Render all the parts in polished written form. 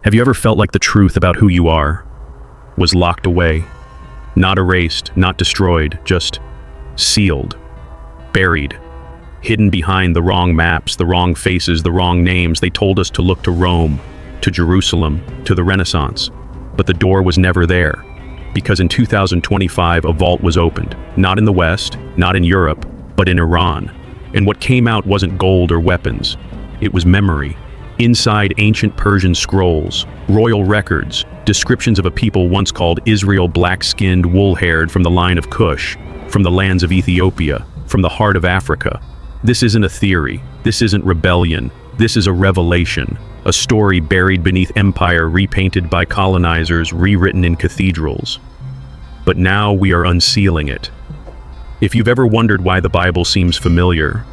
Have you ever felt like the truth about who you are was locked away? Not erased, not destroyed, just sealed, buried, hidden behind the wrong maps, the wrong faces, the wrong names. They told us to look to Rome, to Jerusalem, to the Renaissance. But the door was never there, because in 2025 a vault was opened, not in the West, not in Europe, but in Iran. And what came out wasn't gold or weapons. It was memory. Inside ancient Persian scrolls, royal records, descriptions of a people once called Israel, black-skinned, wool-haired, from the line of Cush, from the lands of Ethiopia, from the heart of Africa. This isn't a theory. This isn't rebellion. This is a revelation. A story buried beneath empire, repainted by colonizers, rewritten in cathedrals. But now we are unsealing it. If you've ever wondered why the Bible seems familiar,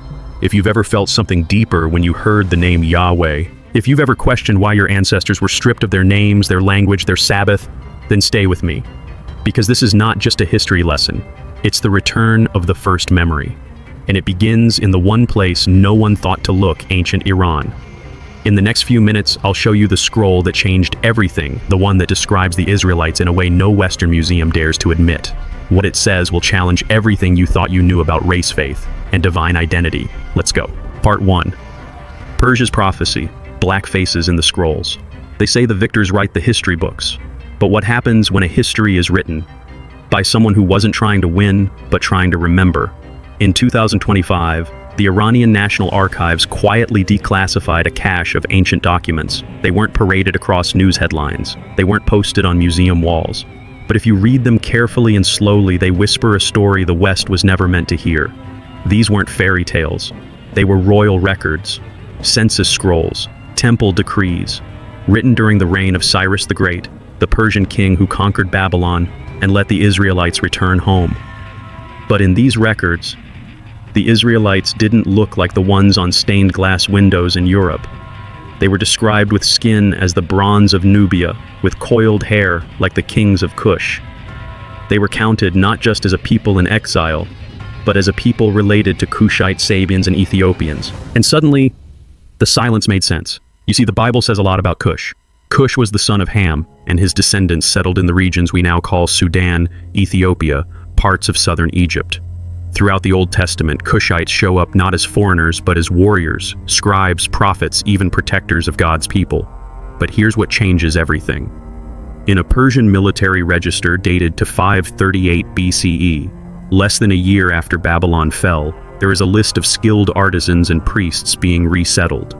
if you've ever felt something deeper when you heard the name Yahweh, if you've ever questioned why your ancestors were stripped of their names, their language, their Sabbath, then stay with me. Because this is not just a history lesson. It's the return of the first memory. And it begins in the one place no one thought to look, ancient Iran. In the next few minutes, I'll show you the scroll that changed everything, the one that describes the Israelites in a way no Western museum dares to admit. What it says will challenge everything you thought you knew about race faith and divine identity. Let's go. Part 1. Persia's prophecy, black faces in the scrolls. They say the victors write the history books. But what happens when a history is written by someone who wasn't trying to win, but trying to remember? In 2025, the Iranian National Archives quietly declassified a cache of ancient documents. They weren't paraded across news headlines. They weren't posted on museum walls. But if you read them carefully and slowly, they whisper a story the West was never meant to hear. These weren't fairy tales. They were royal records, census scrolls, temple decrees, written during the reign of Cyrus the Great, the Persian king who conquered Babylon and let the Israelites return home. But in these records, the Israelites didn't look like the ones on stained glass windows in Europe. They were described with skin as the bronze of Nubia, with coiled hair like the kings of Cush. They were counted not just as a people in exile, but as a people related to Cushite Sabians and Ethiopians. And suddenly, the silence made sense. You see, the Bible says a lot about Cush. Cush was the son of Ham, and his descendants settled in the regions we now call Sudan, Ethiopia, parts of southern Egypt. Throughout the Old Testament, Cushites show up not as foreigners, but as warriors, scribes, prophets, even protectors of God's people. But here's what changes everything. In a Persian military register dated to 538 BCE, less than a year after Babylon fell, there is a list of skilled artisans and priests being resettled.